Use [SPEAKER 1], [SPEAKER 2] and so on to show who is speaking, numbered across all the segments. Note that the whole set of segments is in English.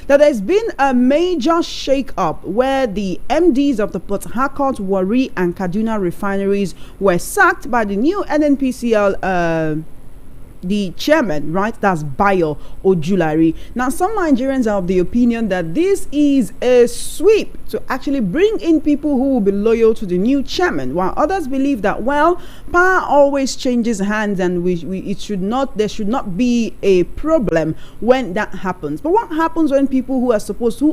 [SPEAKER 1] that there's been a major shake-up where the MDs of the Port Harcourt, Warri and Kaduna refineries were sacked by the new NNPCL the chairman, right? That's Bayo Ojulari. Now, some Nigerians are of the opinion that this is a sweep to actually bring in people who will be loyal to the new chairman, while others believe that, well, power always changes hands and there should not be a problem when that happens. But what happens when people who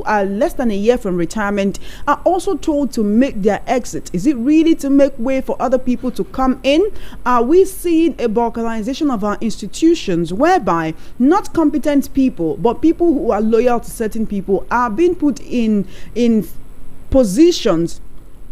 [SPEAKER 1] are less than a year from retirement are also told to make their exit? Is it really to make way for other people to come in? Are we seeing a balkanization of our institutions whereby not competent people but people who are loyal to certain people are being put in positions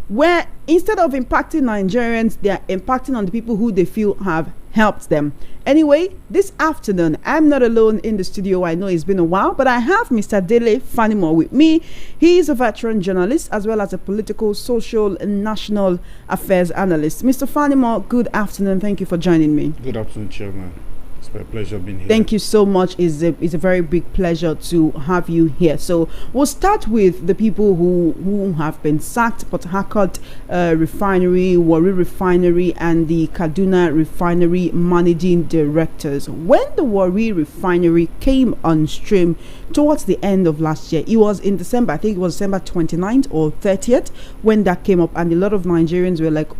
[SPEAKER 1] where instead of impacting Nigerians, they are impacting on the people who they feel have helped them? Anyway, this afternoon, I'm not alone in the studio. I know it's been a while, but I have Mr. Dele Fanimo with me. He is a veteran journalist as well as a political, social, and national affairs analyst. Mr. Fanimo, good afternoon. Thank you for joining me.
[SPEAKER 2] Good afternoon, Chairman. It's my pleasure being here.
[SPEAKER 1] Thank you so much. It's a very big pleasure to have you here. So we'll start with the people who have been sacked: Port Harcourt Refinery, Warri Refinery, and the Kaduna Refinery managing directors. When the Warri Refinery came on stream towards the end of last year, it was in December. I think it was December 29th or 30th when that came up, and a lot of Nigerians were like,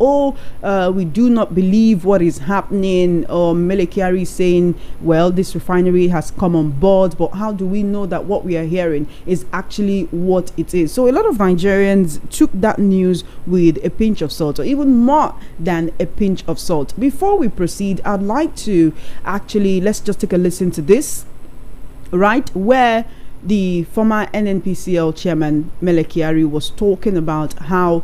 [SPEAKER 1] we do not believe what is happening. Or Mele Kyari saying, well, this refinery has come on board, but how do we know that what we are hearing is actually what it is? So a lot of Nigerians took that news with a pinch of salt, or even more than a pinch of salt. Before we proceed, I'd like to let's just take a listen to this, right, where the former NNPCL chairman Mele Kyari was talking about how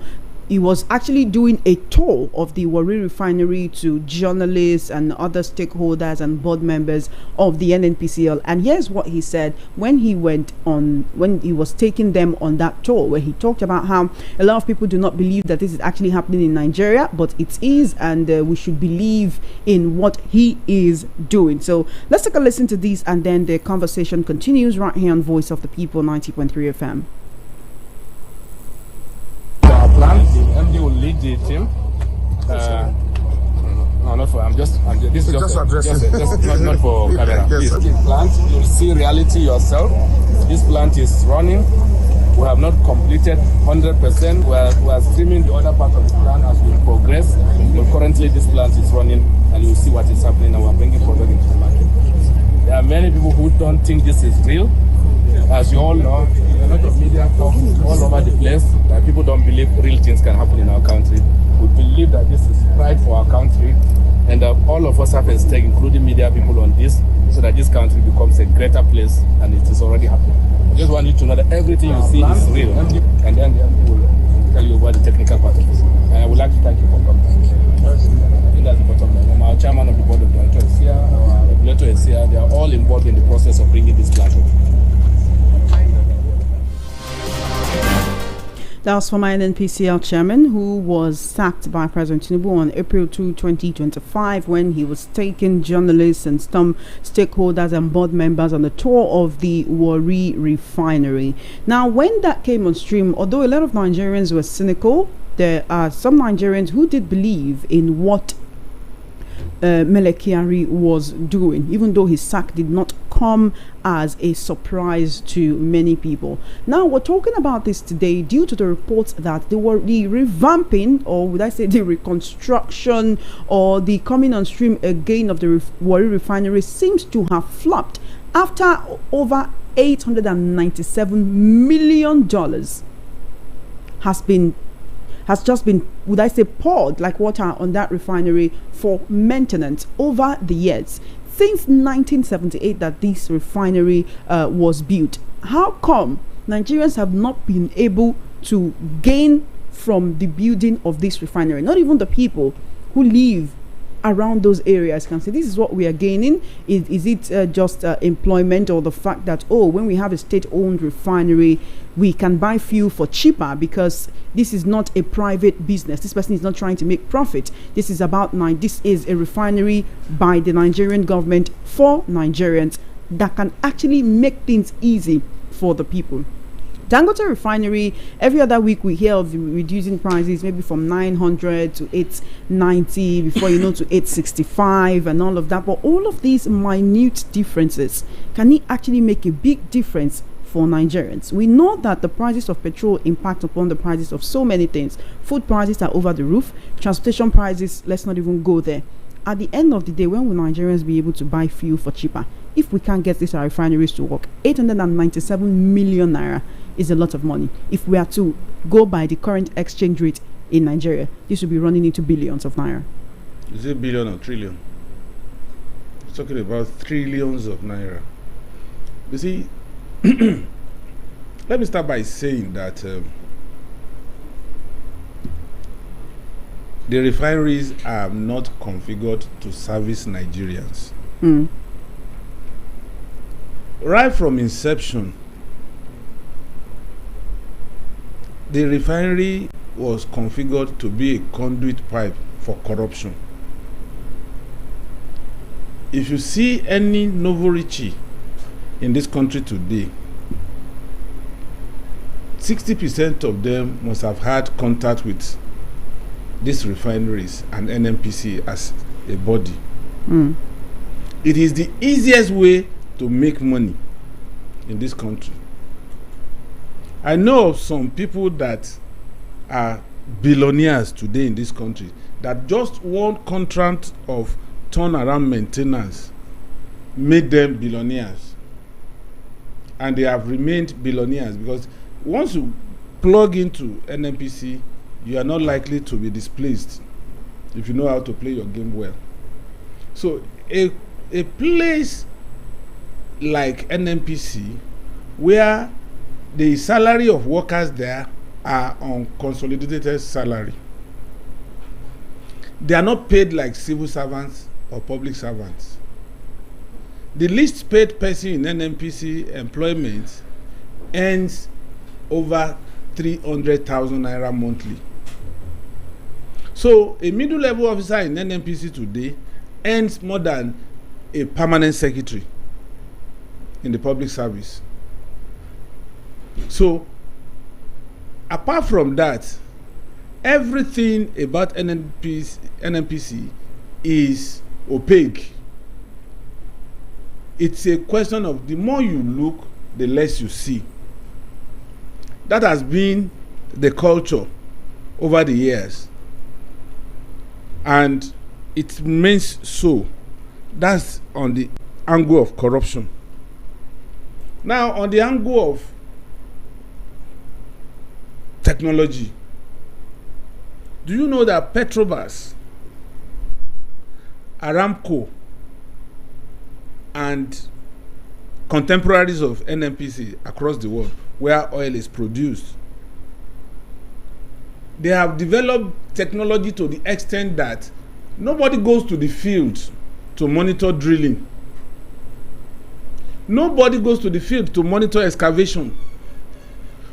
[SPEAKER 1] he was actually doing a tour of the Warri Refinery to journalists and other stakeholders and board members of the NNPCL. And here's what he said when he was taking them on that tour, where he talked about how a lot of people do not believe that this is actually happening in Nigeria, but it is, and we should believe in what he is doing. So let's take a listen to this, and then the conversation continues right here on Voice of the People 90.3 FM.
[SPEAKER 3] Plan. The MD will lead the team. This is just not for camera. Please. Plant, you'll see reality yourself. This plant is running. We have not completed 100%. We are streaming the other part of the plant as we progress. But currently, this plant is running, and you'll see what is happening. And we're bringing product into the market. There are many people who don't think this is real. As you all know, a lot of media talk all over the place that people don't believe real things can happen in our country. We believe that this is pride for our country, and all of us have a stake, including media people, on this, so that this country becomes a greater place, and it is already happening. I just want you to know that everything you see is real, and then the MD will tell you about the technical part of this. And I would like to thank you for coming. I think that's the bottom line. Our chairman of the board of directors is here, our regulator is here. They are all involved in the process of bringing this plant up.
[SPEAKER 1] That was former NNPCL chairman who was sacked by President Tinubu on April 2, 2025, when he was taking journalists and some stakeholders and board members on the tour of the Warri Refinery. Now, when that came on stream, although a lot of Nigerians were cynical, there are some Nigerians who did believe in what Mele Kyari was doing, even though his sack did not come as a surprise to many people. Now, we're talking about this today due to the reports that the revamping, or would I say the reconstruction, or the coming on stream again of the Warri Refinery seems to have flopped after over $897 million has just been, would I say, poured like water on that refinery for maintenance over the years. Since 1978 that this refinery was built. How come Nigerians have not been able to gain from the building of this refinery? Not even the people who live around those areas can say, this is what we are gaining. Is it just employment, or the fact that, when we have a state-owned refinery, we can buy fuel for cheaper because this is not a private business. This person is not trying to make profit. This is about this is a refinery by the Nigerian government for Nigerians that can actually make things easy for the people. Dangote Refinery, every other week we hear of reducing prices, maybe from 900 to 890, before you know to 865 and all of that. But all of these minute differences, can it actually make a big difference for Nigerians? We know that the prices of petrol impact upon the prices of so many things. Food prices are over the roof. Transportation prices, let's not even go there. At the end of the day, when will Nigerians be able to buy fuel for cheaper? If we can't get these refineries to work, 897 million naira is a lot of money. If we are to go by the current exchange rate in Nigeria, this will be running into billions of naira.
[SPEAKER 2] Is it billion or trillion? We're talking about trillions of naira. You see, let me start by saying that the refineries are not configured to service Nigerians. Right from inception, the refinery was configured to be a conduit pipe for corruption. If you see any Novorichi in this country today, 60% of them must have had contact with these refineries and NNPC as a body. It is the easiest way to make money in this country. I know of some people that are billionaires today in this country that just one contract of turnaround maintenance made them billionaires, and they have remained billionaires because once you plug into NNPC, you are not likely to be displaced if you know how to play your game well. So a place like NNPC, where the salary of workers there are on consolidated salary, they are not paid like civil servants or public servants. The least paid person in NNPC employment earns over 300,000 naira monthly. So a middle level officer in NNPC today earns more than a permanent secretary in the public service. So apart from that, everything about NNPC is opaque. It's a question of the more you look, the less you see. That has been the culture over the years, and it remains so. That's on the angle of corruption. Now, on the angle of technology, do you know that Petrobras, Aramco, and contemporaries of NNPC across the world where oil is produced, they have developed technology to the extent that nobody goes to the field to monitor drilling. Nobody goes to the field to monitor excavation.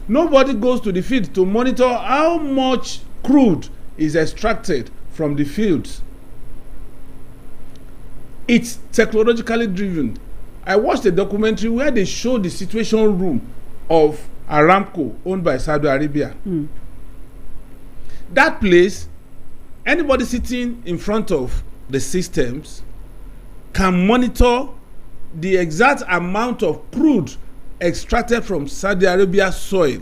[SPEAKER 2] Nobody goes to the field to monitor how much crude is extracted from the fields. It's technologically driven. I watched a documentary where they showed the situation room of Aramco, owned by Saudi Arabia. That place, anybody sitting in front of the systems can monitor the exact amount of crude extracted from Saudi Arabia soil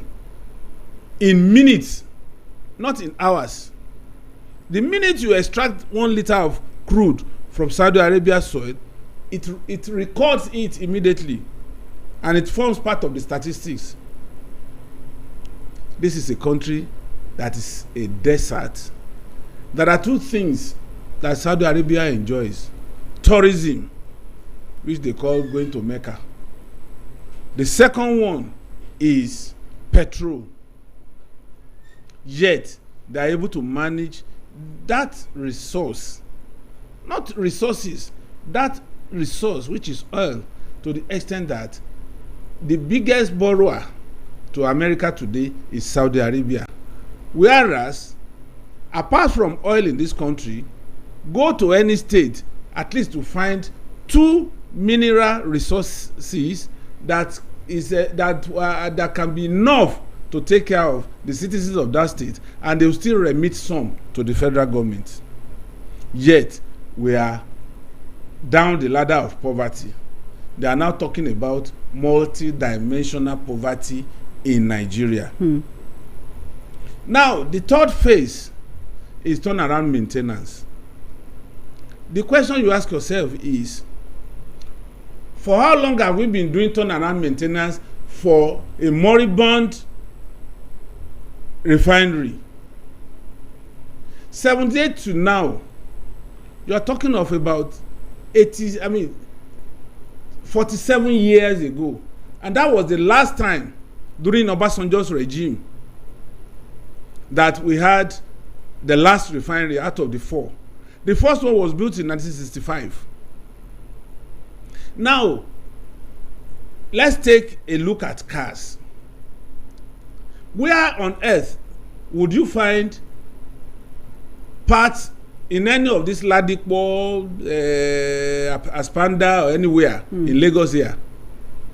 [SPEAKER 2] in minutes, not in hours. The minute you extract 1 liter of crude from Saudi Arabia soil, it records it immediately, and it forms part of the statistics. This is a country that is a desert. There are two things that Saudi Arabia enjoys: tourism, which they call going to Mecca. The second one is petrol. Yet they are able to manage that resource, not resources, that resource which is oil, to the extent that the biggest borrower to America today is Saudi Arabia. Whereas, apart from oil in this country, go to any state at least to find 2 mineral resources that is that can be enough to take care of the citizens of that state, and they will still remit some to the federal government. Yet we are down the ladder of poverty. They are now talking about multi-dimensional poverty in Nigeria. Now, the third phase is turnaround maintenance. The question you ask yourself is, for how long have we been doing turnaround maintenance for a moribund refinery? 78 to now, you are talking of about 47 years ago. And that was the last time during Obasanjo's regime that we had the last refinery out of the 4. The first one was built in 1965. Now, let's take a look at cars. Where on earth would you find parts in any of this Ladipo, Aspanda, or anywhere in Lagos here,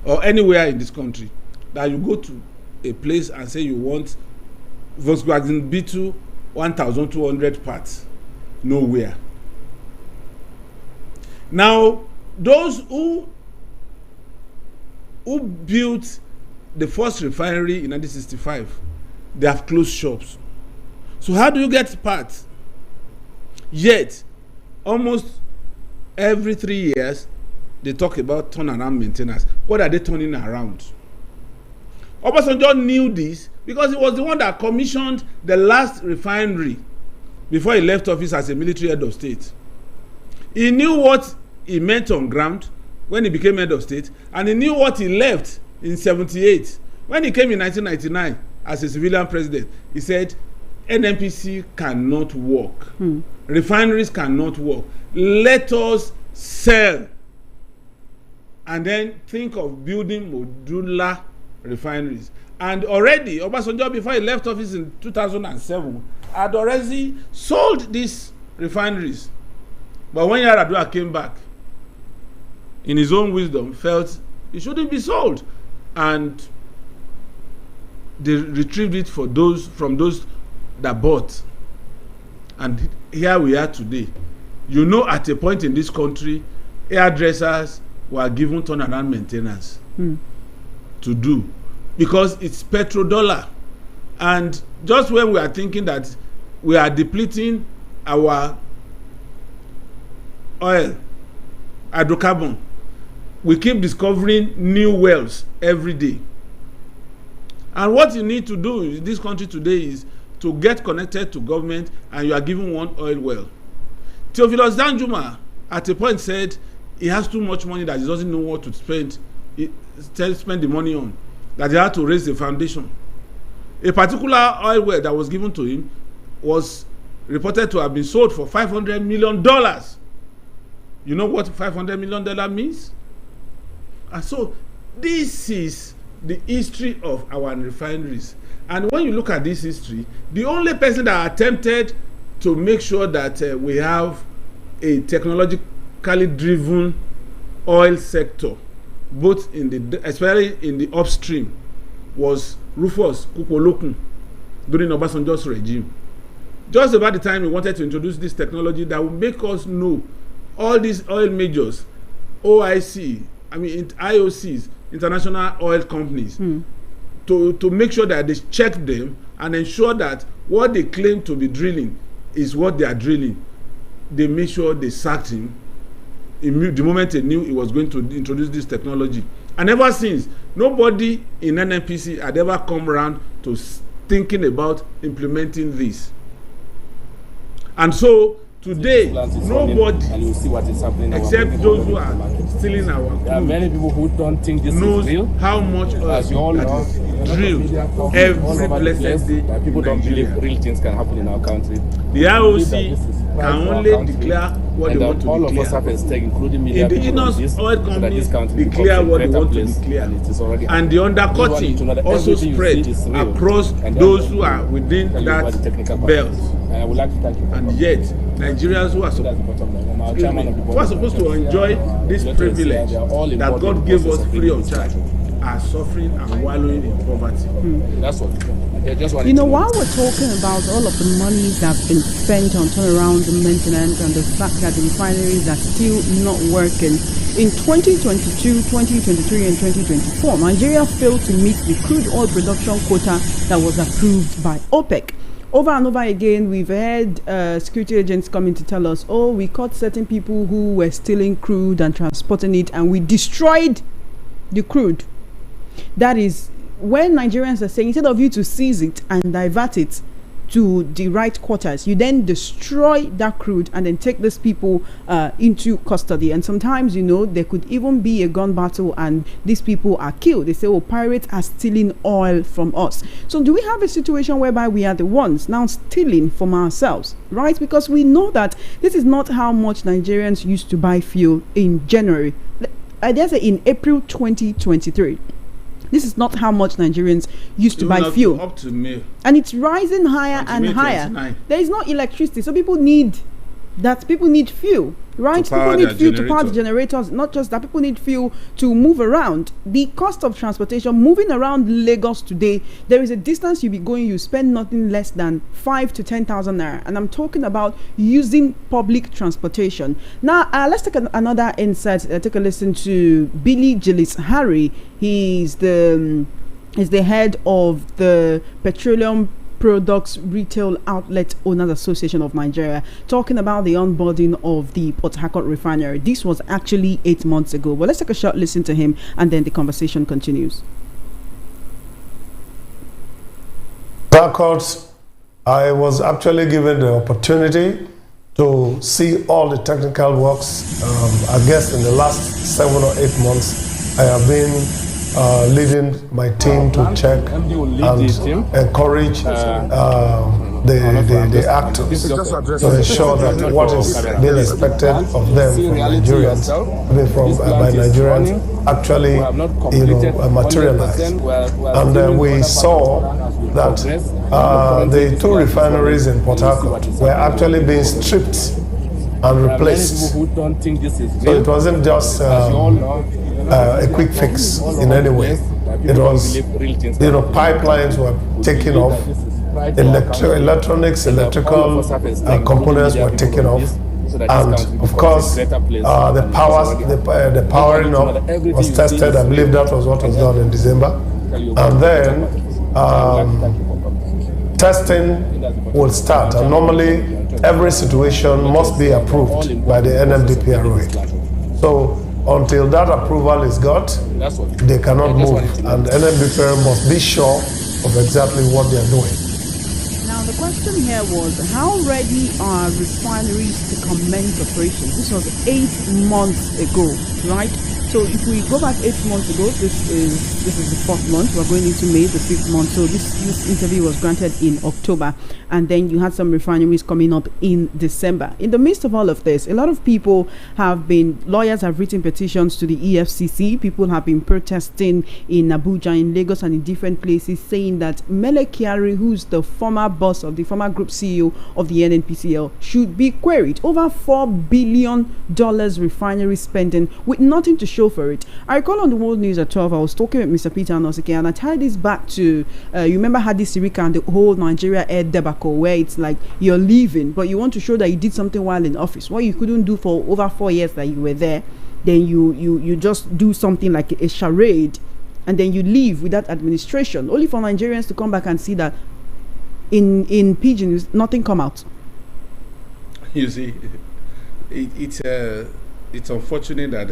[SPEAKER 2] or anywhere in this country, that you go to a place and say you want Volkswagen B2 1,200 parts? Nowhere. Now, those who built the first refinery in 1965, they have closed shops. So how do you get parts? Yet, almost every 3 years, they talk about turnaround maintenance. What are they turning around? Obasanjo knew this because he was the one that commissioned the last refinery before he left office as a military head of state. He knew what he meant on ground when he became head of state, and he knew what he left in 78. When he came in 1999 as a civilian president, he said, NNPC cannot work. Refineries cannot work. Let us sell and then think of building modular refineries. And already, Obasanjo, before he left office in 2007, had already sold these refineries. But when Yaradua came back, in his own wisdom, felt it shouldn't be sold. And they retrieved it from those that bought. And here we are today. You know, at a point in this country, hairdressers were given turnaround maintenance to do, because it's petrodollar. And just when we are thinking that we are depleting our oil, hydrocarbon, we keep discovering new wells every day. And what you need to do in this country today is to get connected to government, and you are given one oil well. Theophilus Danjuma at a point said he has too much money that he doesn't know what to spend the money on, that he had to raise the foundation. A particular oil well that was given to him was reported to have been sold for $500 million. You know what $500 million means? And so this is the history of our refineries. And when you look at this history, the only person that attempted to make sure that we have a technologically driven oil sector, both in the, especially in the upstream, was Rufus Kupolokun during Obasanjo's regime. Just about the time he wanted to introduce this technology that would make us know all these oil majors, OIC, IOCs, international oil companies, to make sure that they check them and ensure that what they claim to be drilling is what they are drilling. They made sure they sacked him the moment they knew he was going to introduce this technology. And ever since, nobody in NNPC had ever come around to thinking about implementing this. And so today, nobody,
[SPEAKER 3] and you see what is happening
[SPEAKER 2] except those who are stealing our crude,
[SPEAKER 3] there are many people who don't think this
[SPEAKER 2] knows
[SPEAKER 3] is real.
[SPEAKER 2] how much oil that is drilled every blessed day.
[SPEAKER 3] People don't believe real things can happen in our country.
[SPEAKER 2] The IOC can only declare what they want to
[SPEAKER 3] all
[SPEAKER 2] declare.
[SPEAKER 3] Of us have at stake, including media
[SPEAKER 2] indigenous oil companies declare what they want to declare, and the undercutting also spread across those who are within that belt.
[SPEAKER 3] I would like to thank you.
[SPEAKER 2] And yet, Nigerians who are supposed to enjoy this privilege that God gave us free of charge are suffering and wallowing in poverty.
[SPEAKER 3] That's what. Just
[SPEAKER 1] You know, while we're talking about all of the money that's been spent on turnaround and maintenance and the fact that the refineries are still not working, in 2022, 2023 and 2024, Nigeria failed to meet the crude oil production quota that was approved by OPEC. Over and over again, we've had security agents coming to tell us, oh, we caught certain people who were stealing crude and transporting it, and we destroyed the crude. That is, when Nigerians are saying, instead of you to seize it and divert it to the right quarters, you then destroy that crude and then take these people into custody. And sometimes, you know, there could even be a gun battle and these people are killed. They say, oh, pirates are stealing oil from us. So do we have a situation whereby we are the ones now stealing from ourselves, right? Because we know that this is not how much Nigerians used to buy fuel in January. I dare say in April 2023. This is not how much Nigerians used to buy fuel.
[SPEAKER 2] Up to May.
[SPEAKER 1] And it's rising higher and higher. 29. There is no electricity, so people need that. People need fuel, right? People need fuel to power the generators. Not just that, people need fuel to move around. The cost of transportation, moving around Lagos today, there is a distance you be going, you spend nothing less than 5 to 10,000 naira. And I'm talking about using public transportation. Now, let's take another insight. Take a listen to Billy Gillis Harry. He's the head of the Petroleum Products Retail Outlet Owners Association of Nigeria, talking about the onboarding of the Port Harcourt refinery. This was actually 8 months ago. But let's take a short listen to him and then the conversation continues.
[SPEAKER 4] Harcourt, I was actually given the opportunity to see all the technical works. I guess in the last 7 or 8 months, I have been leading my team to check and encourage the actors to ensure that what is being expected of them from Nigerians, by Nigerians, actually, materialize. And we saw that the 2 refineries in Port Harcourt were actually being stripped and replaced. So it wasn't just a quick fix in any way. It was, pipelines were taken off, electronics, electrical components were taken off, and of course, the powering up was tested. I believe that was what was done in December, and then testing will start. And normally, every situation must be approved by the NNPCL. So until that approval is got, they cannot move, and NNPCL must be sure of exactly what they are doing.
[SPEAKER 1] Now the question here was, how ready are refineries to commence operations? This was 8 months ago, right? So if we go back 8 months ago, this is the 4th month. We're going into May, the 5th month. So this interview was granted in October, and then you had some refineries coming up in December. In the midst of all of this, a lot of people lawyers have written petitions to the Efcc. People have been protesting in Abuja, in Lagos, and in different places, saying that Mele Kyari, who's the former boss of the former group CEO of the NNPCL, should be queried. Over $4 billion refinery spending with nothing to show for it. I recall on the World News at 12, I was talking with Mr. Peter Anosike, and I tied this back to, you remember Hadi Sirika and the whole Nigeria Air debacle, where it's like you're leaving, but you want to show that you did something while in office. What you couldn't do for over 4 years that you were there, then you just do something like a charade, and then you leave with that administration, only for Nigerians to come back and see that in Pidgin, nothing come out.
[SPEAKER 2] You see, it's unfortunate that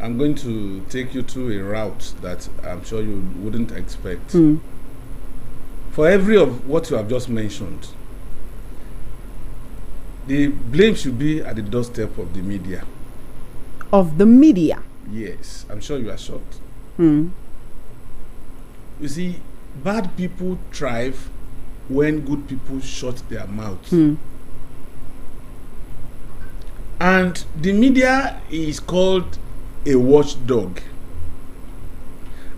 [SPEAKER 2] I'm going to take you through a route that I'm sure you wouldn't expect. For every of what you have just mentioned, the blame should be at the doorstep of the media.
[SPEAKER 1] Of the media?
[SPEAKER 2] Yes, I'm sure you are shocked. You see, bad people thrive when good people shut their mouths. And the media is called a watchdog,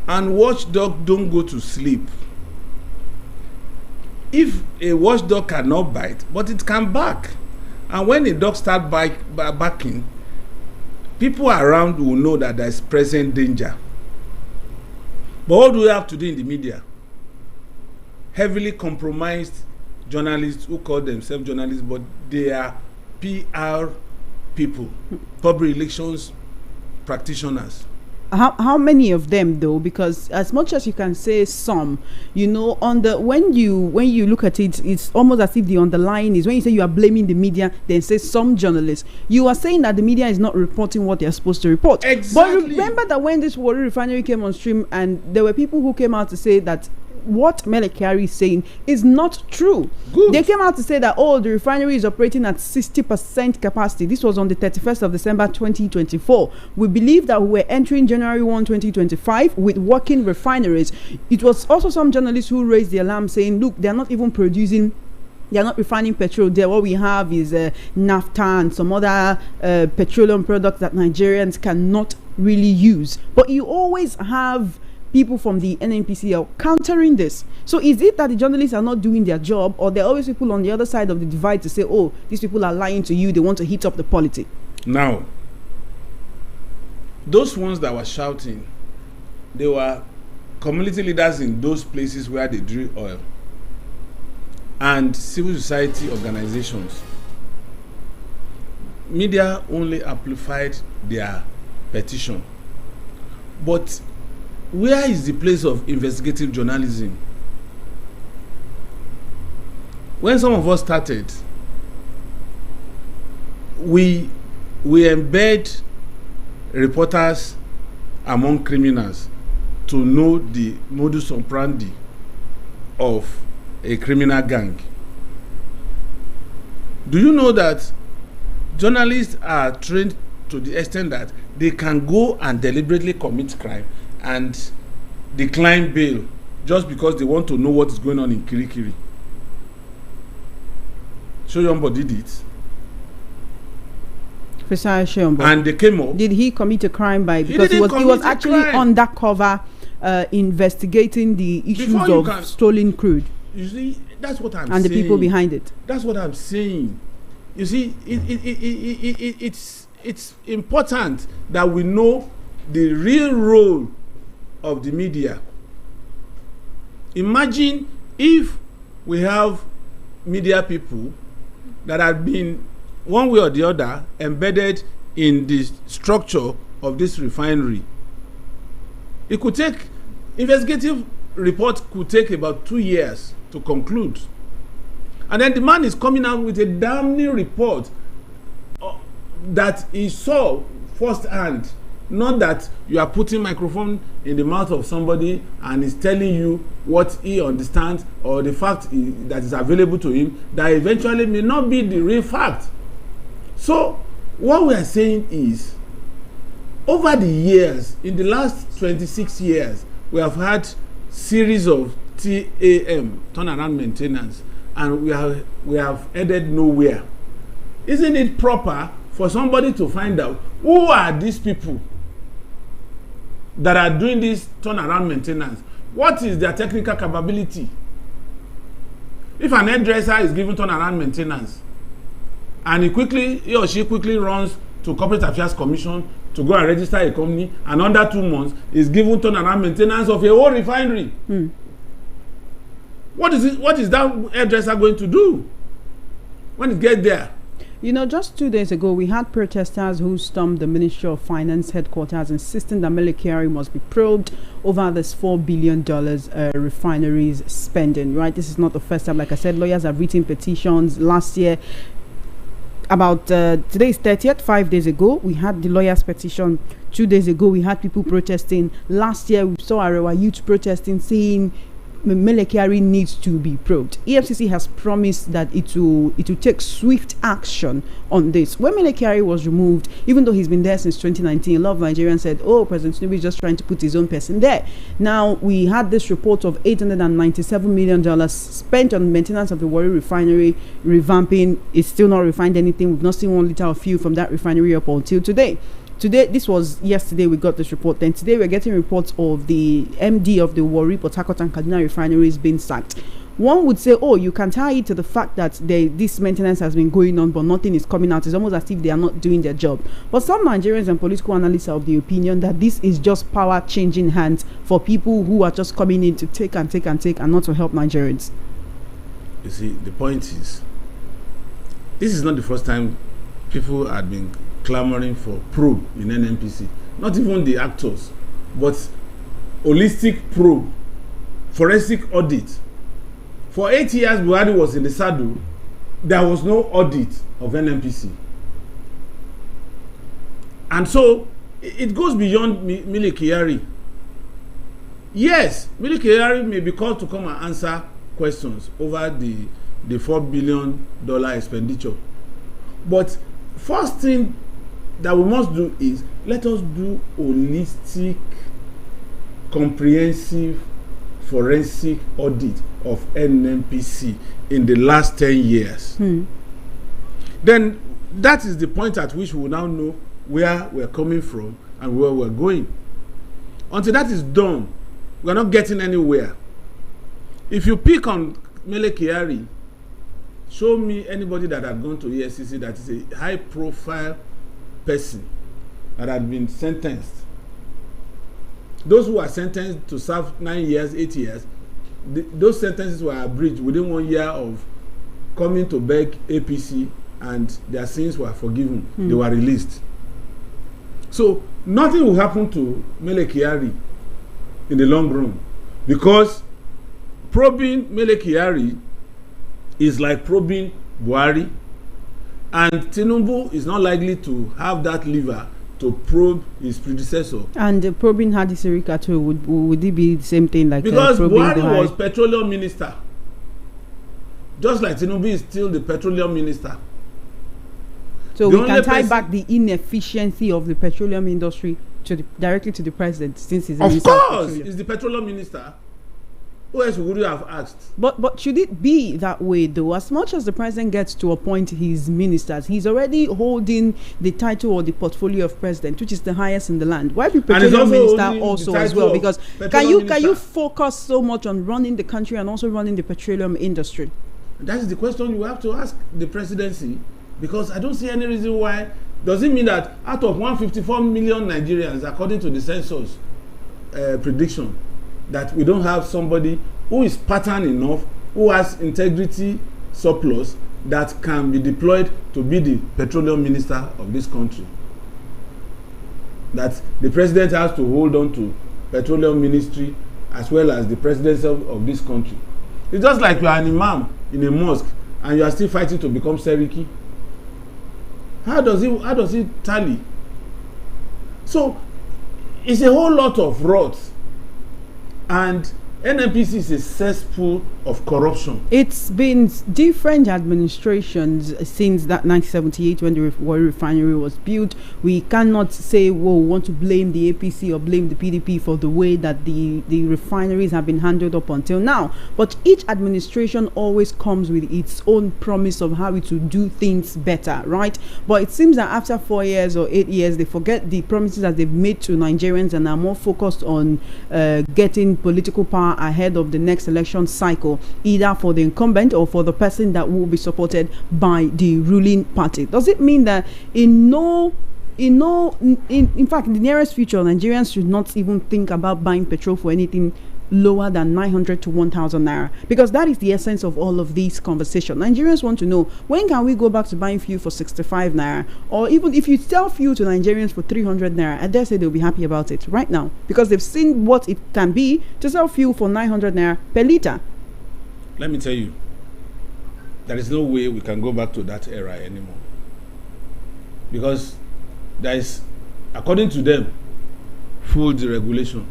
[SPEAKER 2] and watchdog don't go to sleep. If a watchdog cannot bite, but it can bark, and when a dog starts barking, people around will know that there is present danger. But what do we have today in the media? Heavily compromised journalists who call themselves journalists, but they are PR people, public relations practitioners.
[SPEAKER 1] How many of them though? Because as much as you can say some, you know, on the when you look at it, it's almost as if the underlying is when you say you are blaming the media, then say some journalists. You are saying that the media is not reporting what they are supposed to report.
[SPEAKER 2] Exactly.
[SPEAKER 1] But remember that when this Warri Refinery came on stream, and there were people who came out to say that what Mele Kyari is saying is not true.
[SPEAKER 2] Good.
[SPEAKER 1] They came out to say that, oh, the refinery is operating at 60% capacity. This was on the 31st of December 2024. We believe that we were entering January 1, 2025 with working refineries. It was also some journalists who raised the alarm saying, look, they're not even producing, they're not refining petrol there. What we have is naphtha and some other petroleum products that Nigerians cannot really use. But you always have people from the NNPCL countering this. So is it that the journalists are not doing their job, or there are always people on the other side of the divide to say, oh, these people are lying to you, they want to heat up the polity?
[SPEAKER 2] Now, those ones that were shouting, they were community leaders in those places where they drill oil and civil society organizations. Media only amplified their petition. But where is the place of investigative journalism? When some of us started, we embed reporters among criminals to know the modus operandi of a criminal gang. Do you know that journalists are trained to the extent that they can go and deliberately commit crime and decline bail just because they want to know what is going on in Kirikiri? Shoyombo did it. And they came up.
[SPEAKER 1] Did he commit a crime by, because he was actually undercover investigating the issues of stolen crude?
[SPEAKER 2] You see, that's what I'm saying.
[SPEAKER 1] And the people behind it.
[SPEAKER 2] That's what I'm saying. You see, it's important that we know the real role of the media. Imagine if we have media people that have been one way or the other embedded in the structure of this refinery. It could take, investigative report could take about 2 years to conclude, and then the man is coming out with a damning report that he saw firsthand. Not that you are putting microphone in the mouth of somebody and is telling you what he understands or the fact that is available to him that eventually may not be the real fact. So what we are saying is, over the years, in the last 26 years, we have had series of TAM, turnaround maintenance, and we have headed nowhere. Isn't it proper for somebody to find out who are these people that are doing this turnaround maintenance? What is their technical capability? If an hairdresser is given turnaround maintenance and he or she quickly runs to Corporate Affairs Commission to go and register a company, and under 2 months is given turnaround maintenance of a whole refinery, what is that hairdresser going to do when it gets there?
[SPEAKER 1] You know, just 2 days ago, we had protesters who stormed the Ministry of Finance headquarters, insisting that Mele Kyari must be probed over this $4 billion refineries spending, right? This is not the first time. Like I said, lawyers have written petitions last year. About today is 30th, 5 days ago, we had the lawyers' petition. 2 days ago, we had people protesting. Last year, we saw our youth protesting, saying Mele Kyari needs to be probed. Efcc has promised that it will take swift action on this. When Mele Kyari was removed, even though he's been there since 2019, a lot of Nigerians said, oh, President Tinubu is just trying to put his own person there. Now, we had this report of $897 million spent on maintenance of the Warri Refinery, revamping. It's still not refined anything. We've not seen 1 liter of fuel from that refinery up until today. This was yesterday we got this report. Then today we're getting reports of the MD of the Warri, Port Harcourt and Kaduna refineries being sacked. one would say, oh, you can tie it to the fact that this maintenance has been going on, but nothing is coming out. It's almost as if they are not doing their job. But some Nigerians and political analysts are of the opinion that this is just power changing hands for people who are just coming in to take and take and take and not to help Nigerians.
[SPEAKER 2] You see, the point is, this is not the first time people had been clamoring for probe in NNPC. Not even the actors, but holistic probe, forensic audit. For 8 years, Buhari was in the saddle. There was no audit of NNPC. And so, it goes beyond Mele Kyari. Yes, Mele Kyari may be called to come and answer questions over the $4 billion expenditure. But first thing that we must do is let us do holistic, comprehensive, forensic audit of NNPC in the last 10 years. Then that is the point at which we will now know where we're coming from and where we're going. Until that is done, we're not getting anywhere. If you pick on Mele Kyari, show me anybody that had gone to Efcc that is a high-profile person that had been sentenced. Those who are sentenced to serve 9 years, 8 years, those sentences were abridged within 1 year of coming to beg APC, and their sins were forgiven. They were released. So nothing will happen to Mele Kyari in the long run, because probing Mele Kyari is like probing Buhari, and Tinubu is not likely to have that lever to probe his predecessor. And
[SPEAKER 1] probing Hadi Sirika too, would it be the same thing? Like
[SPEAKER 2] because Buhari was petroleum minister, just like Tinubu is still the petroleum minister.
[SPEAKER 1] So we can tie back the inefficiency of the petroleum industry directly to the president, since he's the minister.
[SPEAKER 2] Of course, he's the petroleum minister. Who else would you have asked?
[SPEAKER 1] But should it be that way, though? As much as the president gets to appoint his ministers, he's already holding the title or the portfolio of president, which is the highest in the land. Why be petroleum minister also as well? Because can you focus so much on running the country and also running the petroleum industry?
[SPEAKER 2] That is the question you have to ask the presidency, because I don't see any reason why. Does it mean that out of 154 million Nigerians, according to the census prediction, that we don't have somebody who is pattern enough, who has integrity surplus, that can be deployed to be the petroleum minister of this country? That the president has to hold on to petroleum ministry as well as the presidency of this country. It's just like you are an imam in a mosque and you are still fighting to become Seriki. How does it tally? So it's a whole lot of rot. And NNPC is a cesspool of corruption.
[SPEAKER 1] It's been different administrations since that 1978 when the refinery was built. We cannot say, well, we want to blame the APC or blame the PDP for the way that the refineries have been handled up until now. But each administration always comes with its own promise of how it will do things better, right? But it seems that after 4 years or 8 years, they forget the promises that they've made to Nigerians and are more focused on getting political power ahead of the next election cycle, either for the incumbent or for the person that will be supported by the ruling party. Does it mean that in fact in the nearest future, Nigerians should not even think about buying petrol for anything lower than 900 to 1,000 naira? Because that is the essence of all of these conversations. Nigerians want to know, when can we go back to buying fuel for 65 naira? Or even if you sell fuel to Nigerians for 300 naira, I dare say they'll be happy about it right now, because they've seen what it can be to sell fuel for 900 naira per litre.
[SPEAKER 2] Let me tell you, there is no way we can go back to that era anymore. Because there is, according to them, full deregulation.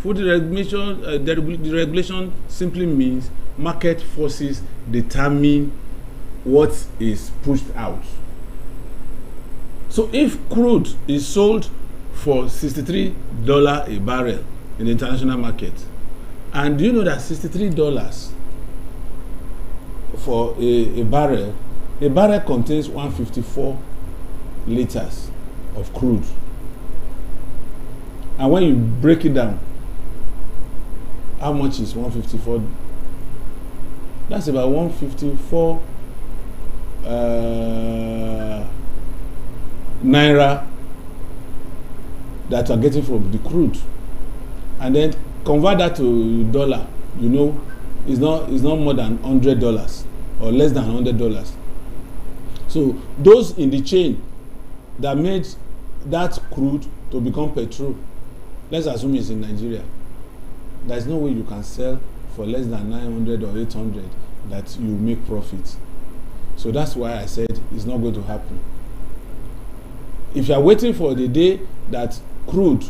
[SPEAKER 2] Full deregulation, deregulation simply means market forces determine what is pushed out. So if crude is sold for $63 a barrel in the international market, and do you know that $63 for a barrel contains 154 liters of crude, and when you break it down, how much is 154 That's about 154 naira that you are getting from the crude, and then convert that to dollar. You know, it's not more than $100 or less than $100. So those in the chain that made that crude to become petrol, let's assume it's in Nigeria. There's no way you can sell for less than 900 or 800 that you make profit. So that's why I said it's not going to happen. If you are waiting for the day that crude,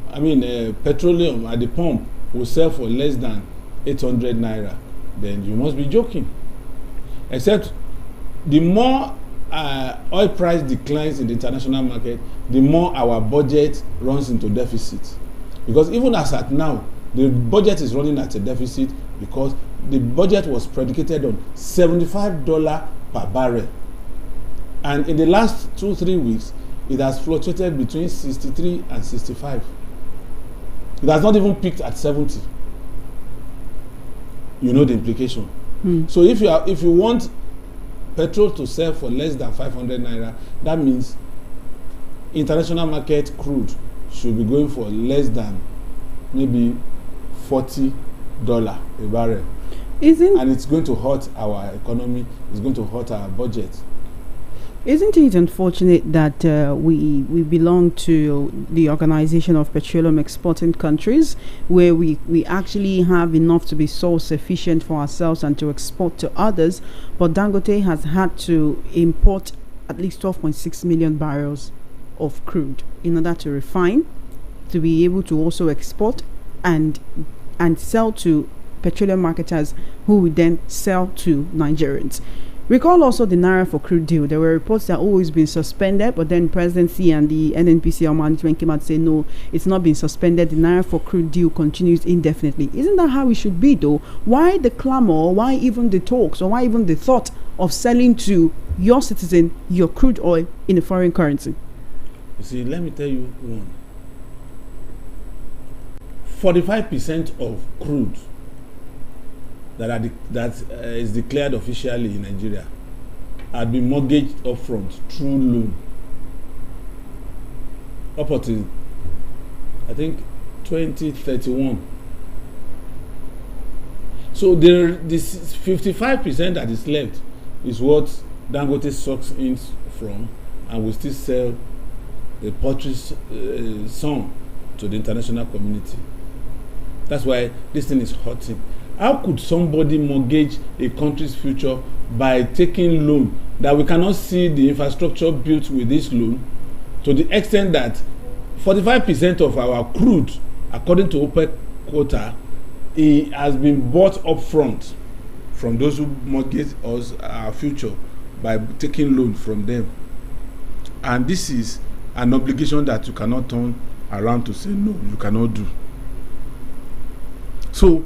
[SPEAKER 2] petroleum at the pump will sell for less than 800 naira, then you must be joking. Except the more oil price declines in the international market, the more our budget runs into deficit. Because even as at now, the budget is running at a deficit because the budget was predicated on $75 per barrel. And in the last 2-3 weeks, it has fluctuated between 63 and 65. It has not even peaked at 70. You know the implication. So if you want petrol to sell for less than 500 naira, that means international market crude should be going for less than maybe $40 a barrel. And it's going to hurt our economy, it's going to hurt our budget.
[SPEAKER 1] Isn't it unfortunate that we belong to the Organization of Petroleum Exporting Countries, where we actually have enough to be self-sufficient for ourselves and to export to others, but Dangote has had to import at least 12.6 million barrels of crude in order to refine, to be able to also export and sell to petroleum marketers who will then sell to Nigerians. Recall also the Naira for crude deal. There were reports that always been suspended, but then presidency and the NNPCL management came out and said no, it's not been suspended. The Naira for crude deal continues indefinitely. Isn't that how it should be though? Why the clamor? Why even the talks? Or why even the thought of selling to your citizen your crude oil in a foreign currency?
[SPEAKER 2] You see, let me tell you one. 45% of crude that is declared officially in Nigeria had been mortgaged upfront through loan up until I think 2031. So this 55% that is left is what Dangote sucks in from, and will still sell the purchase sum to the international community. That's why this thing is hurting. How could somebody mortgage a country's future by taking loan that we cannot see the infrastructure built with this loan, to the extent that 45% of our crude, according to OPEC quota, it has been bought up front from those who mortgage us our future by taking loan from them. And this is an obligation that you cannot turn around to say no, you cannot do. So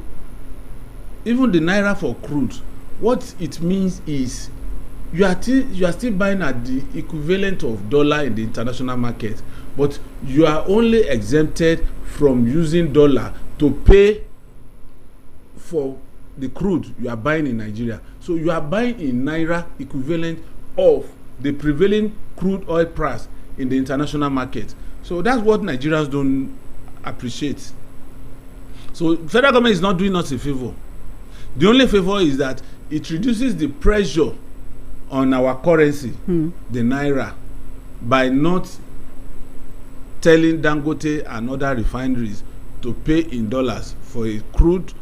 [SPEAKER 2] even the Naira for crude, what it means is you are still buying at the equivalent of dollar in the international market, but you are only exempted from using dollar to pay for the crude you are buying in Nigeria. So you are buying in Naira equivalent of the prevailing crude oil price in the international market. So that's what Nigerians don't appreciate. So federal government is not doing us a favor. The only favor is that it reduces the pressure on our currency, the Naira, by not telling Dangote and other refineries to pay in dollars for a crude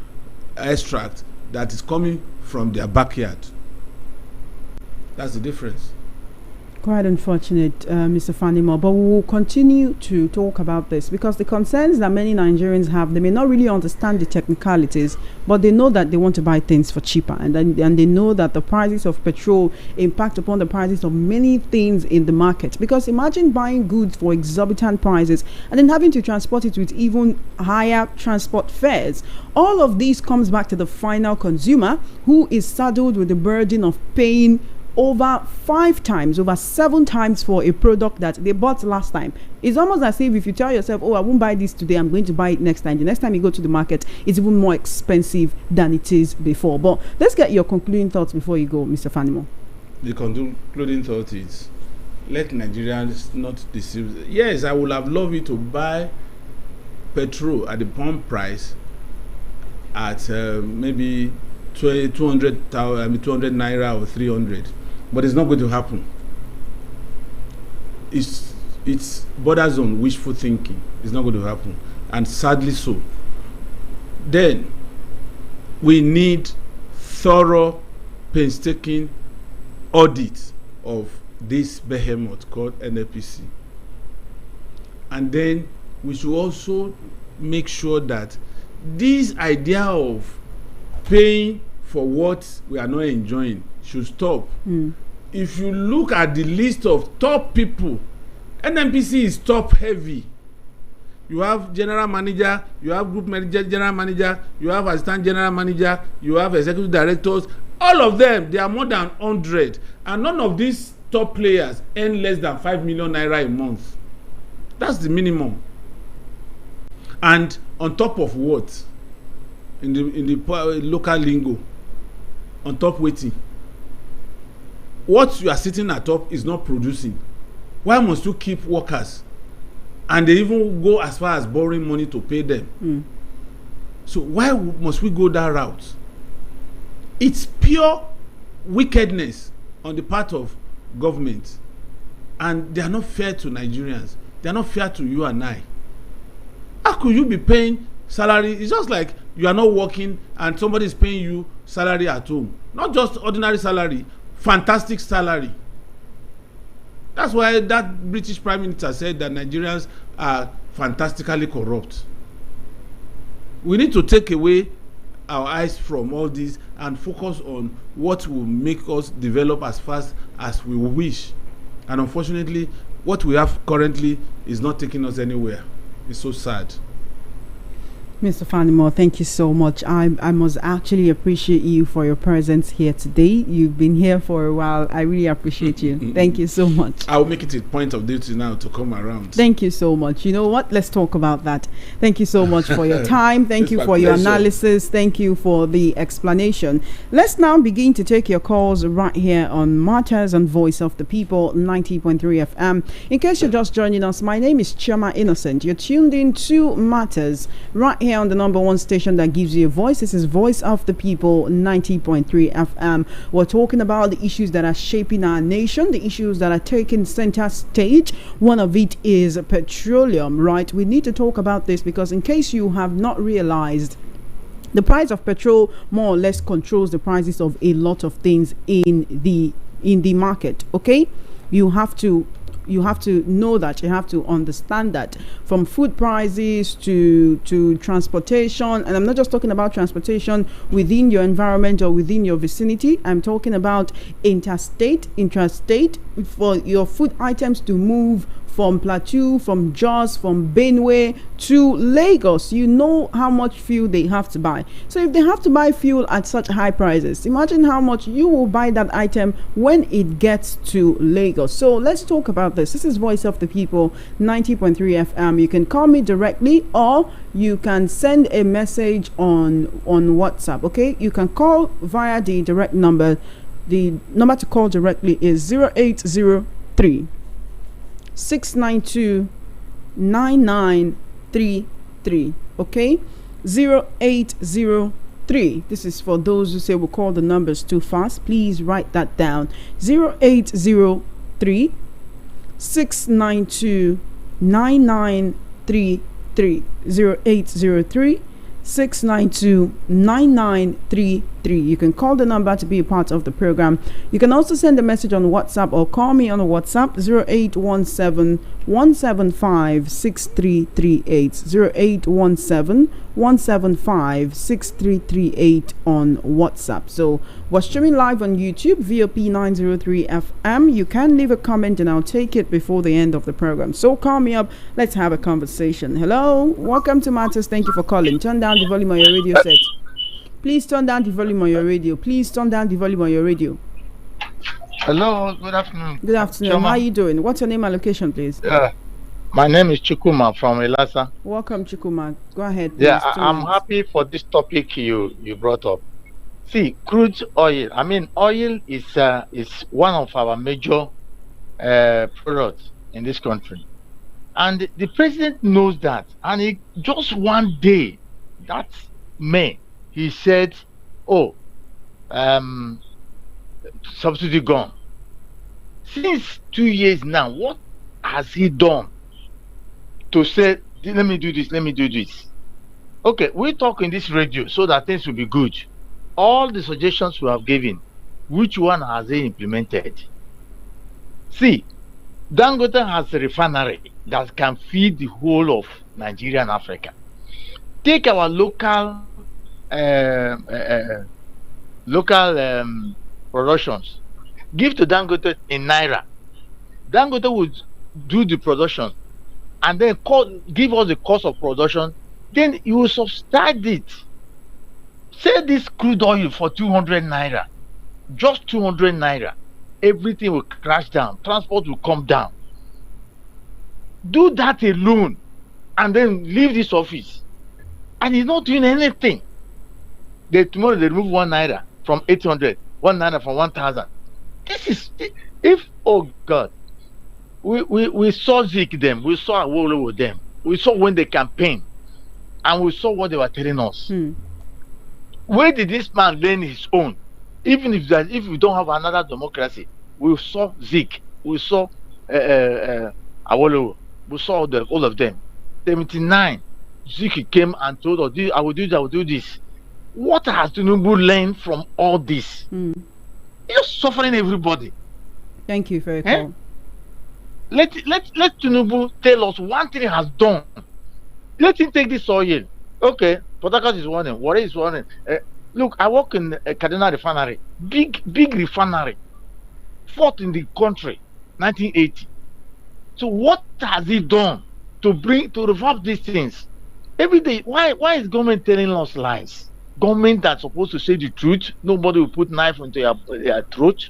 [SPEAKER 2] extract that is coming from their backyard. That's the difference.
[SPEAKER 1] Quite unfortunate, Mr. Fanimo, but we will continue to talk about this because the concerns that many Nigerians have, they may not really understand the technicalities, but they know that they want to buy things for cheaper, and they know that the prices of petrol impact upon the prices of many things in the market. Because imagine buying goods for exorbitant prices and then having to transport it with even higher transport fares. All of these comes back to the final consumer, who is saddled with the burden of paying over 5 times, over 7 times for a product that they bought last time. It's almost as if you tell yourself, oh, I won't buy this today, I'm going to buy it next time. The next time you go to the market, it's even more expensive than it is before. But let's get your concluding thoughts before you go, Mr. Fanimo.
[SPEAKER 2] The concluding thought is, let Nigerians not deceive. Yes, I would have loved you to buy petrol at the pump price at maybe 200 naira or 300, but it's not going to happen. It's borders on wishful thinking. It's not going to happen, and sadly so. Then we need thorough, painstaking audit of this behemoth called NNPC, and then we should also make sure that this idea of paying for what we are not enjoying should stop. If you look at the list of top people, NNPC is top heavy. You have general manager, you have group manager, general manager, you have assistant general manager, you have executive directors. All of them, they are more than 100, and none of these top players earn less than 5 million naira a month. That's the minimum. And on top of what? In the local lingo, on top waiting. What you are sitting atop is not producing. Why must you keep workers? And they even go as far as borrowing money to pay them. So why must we go that route? It's pure wickedness on the part of government, and they are not fair to Nigerians. They are not fair to you and I. How could you be paying salary? It's just like you are not working and somebody is paying you salary at home. Not just ordinary salary, fantastic salary. That's why that British Prime Minister said that Nigerians are fantastically corrupt. We need to take away our eyes from all this and focus on what will make us develop as fast as we wish. And unfortunately, what we have currently is not taking us anywhere. It's so sad.
[SPEAKER 1] Mr. Fanimo, thank you so much. I must actually appreciate you for your presence here today. You've been here for a while. I really appreciate you. Thank you so much.
[SPEAKER 2] I'll make it a point of duty now to come around.
[SPEAKER 1] Thank you so much. You know what? Let's talk about that. Thank you so much for your time. Thank you for your analysis. Thank you for the explanation. Let's now begin to take your calls right here on Matters and Voice of the People 90.3 FM. In case you're just joining us, my name is Chama Innocent. You're tuned in to Matters right here on the number one station that gives you a voice. This is Voice of the People 90.3 FM. We're talking about the issues that are shaping our nation, the issues that are taking center stage. One of it is petroleum, right? We need to talk about this because in case you have not realized, the price of petrol more or less controls the prices of a lot of things in the market. Okay, you have to know that, you have to understand that, from food prices to transportation. And I'm not just talking about transportation within your environment or within your vicinity. I'm talking about interstate, intrastate, for your food items to move from Plateau, from Jos, from Benue to Lagos. You know how much fuel they have to buy. So if they have to buy fuel at such high prices, imagine how much you will buy that item when it gets to Lagos. So let's talk about this. This is Voice of the People 90.3 FM. You can call me directly or you can send a message on WhatsApp. Okay, you can call via the direct number. The number to call directly is 0803 692 9933. Okay, 0803. This is for those who say we'll call the numbers too fast. Please write that down. 0803 692 9933. 0803 692 9933. You can call the number to be a part of the program. You can also send a message on WhatsApp or call me on WhatsApp 0817 175 6338. 0817 175 6338 on WhatsApp. So we're streaming live on YouTube, VOP 903 FM. You can leave a comment and I'll take it before the end of the program. So call me up. Let's have a conversation. Hello, welcome to Matters. Thank you for calling. Turn down the volume on your radio set. Please turn down the volume on your radio. Please turn down the volume on your radio.
[SPEAKER 5] Hello, good afternoon.
[SPEAKER 1] Good afternoon.
[SPEAKER 5] Choma.
[SPEAKER 1] How are you doing? What's your name and location, please?
[SPEAKER 5] My name is Chukuma from Elasa.
[SPEAKER 1] Welcome, Chukuma. Go ahead, please.
[SPEAKER 5] Yeah, I'm happy for this topic you brought up. See, crude oil. I mean, oil is one of our major products in this country, and the president knows that. And he, just one day, that's May, he said, "Oh, subsidy gone." Since 2 years now, what has he done to say, let me do this, let me do this? Okay, we talk in this radio so that things will be good. All the suggestions we have given, which one has he implemented? See, Dangote has a refinery that can feed the whole of Nigeria and Africa. Take our local productions, give to Dangote in Naira. Dangote would do the production and then give us the cost of production, then you will subsidize it. Say this crude oil for 200 Naira, just 200 Naira, everything will crash down, transport will come down. Do that alone and then leave this office. And he's not doing anything. Tomorrow they remove 1 Naira from 800, 1 Naira from 1,000. This is, oh God, we saw Zik them, we saw Awolo with them, we saw when they campaigned, and we saw what they were telling us. Where did this man learn his own? Even if we don't have another democracy, we saw Zik, we saw Awolo, we saw all of them. 79, Zik came and told us, I will do this, I will do this. What has Tinubu learned from all this? You're suffering everybody.
[SPEAKER 1] Thank you for your call.
[SPEAKER 5] Let Tinubu tell us one thing he has done. Let him take this oil. Okay, Port Harcourt is warning. Warri is warning. Look, I work in a Kaduna Refinery. Big refinery. Fourth in the country, 1980. So what has he done to reverse these things? Every day, why is government telling us lies? Government that's supposed to say the truth, nobody will put knife into their throat.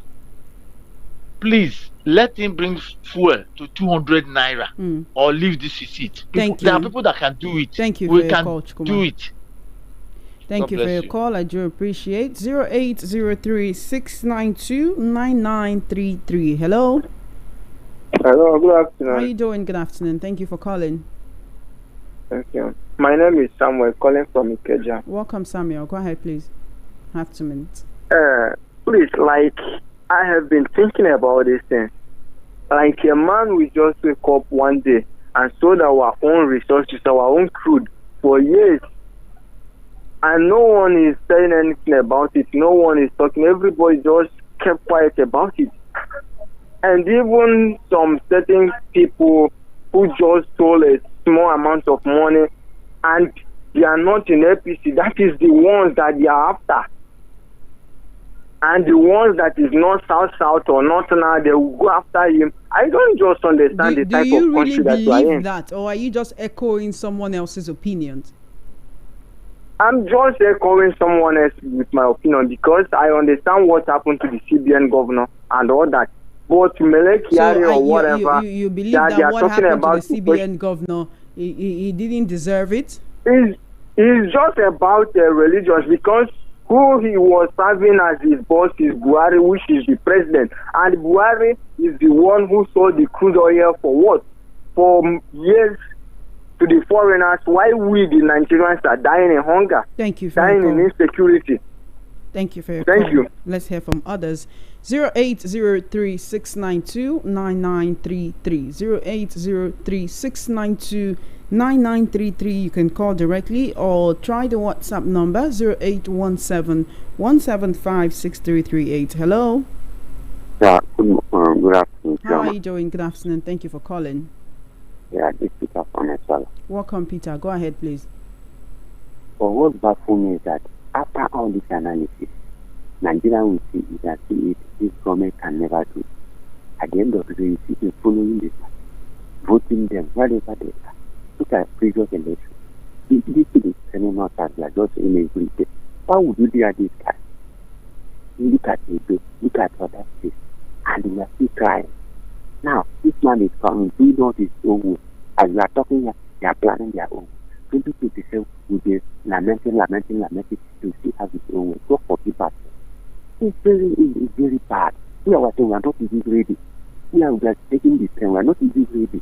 [SPEAKER 5] Please let him bring fuel to 200 Naira or leave this seat. There are people that can do it.
[SPEAKER 1] Thank you for your call, Chukuma.
[SPEAKER 5] Do it.
[SPEAKER 1] Thank you for your call. I do appreciate. 0803-692-9933. Hello.
[SPEAKER 6] Hello, good afternoon.
[SPEAKER 1] How are you doing? Good afternoon. Thank you for calling.
[SPEAKER 6] Thank you. My name is Samuel, calling from Ikeja.
[SPEAKER 1] Welcome, Samuel. Go ahead, please. Have 2 minutes.
[SPEAKER 6] Please, I have been thinking about this thing. Like a man will just wake up one day and sold our own resources, our own crude for years. And no one is saying anything about it. No one is talking. Everybody just kept quiet about it. And even some certain people who just stole a small amount of money and they are not in NNPC, that is the ones that they are after. And the ones that is not south or not now, they will go after him. I don't just understand the type of country that you are in.
[SPEAKER 1] Do you really believe that, or are you just echoing someone else's opinions?
[SPEAKER 6] I'm just echoing someone else with my opinion because I understand what happened to the CBN governor and all that. But Mele, Kyari or whatever,
[SPEAKER 1] you believe that what happened to the CBN governor, he didn't deserve it?
[SPEAKER 6] It's just about religions because who he was serving as his boss is Buhari, which is the president. And Buhari is the one who sold the crude oil for what? For years to the foreigners. Why we, the Nigerians, are dying in hunger?
[SPEAKER 1] Thank you for
[SPEAKER 6] dying in insecurity.
[SPEAKER 1] Thank you for your
[SPEAKER 6] Thank
[SPEAKER 1] call.
[SPEAKER 6] you.
[SPEAKER 1] Let's hear from others. 0803-692-9933. 0803-692-9933. You can call directly or try the WhatsApp number 0817-175-6338. Hello.
[SPEAKER 7] Yeah, good afternoon.
[SPEAKER 1] How are you doing? Good afternoon. Thank you for calling.
[SPEAKER 7] Yeah, this is Peter from Eswala.
[SPEAKER 1] Welcome, Peter. Go ahead, please.
[SPEAKER 7] But what baffles me is that after all this analysis, Nigeria will see is that this government can never do. At the end of the day, you see them following this, voting them wherever they are. Look at previous elections. This is telling us that they are just in a good Why would you do this guy? Look at Edo, look at other states. and we are still trying. Now, this man is coming, doing all his own work. As we are talking here, they are planning their own. 2027 will be lamenting to see how his own work. God forgive us. It's very bad. We are not even ready. We are just taking this time. We are not even ready.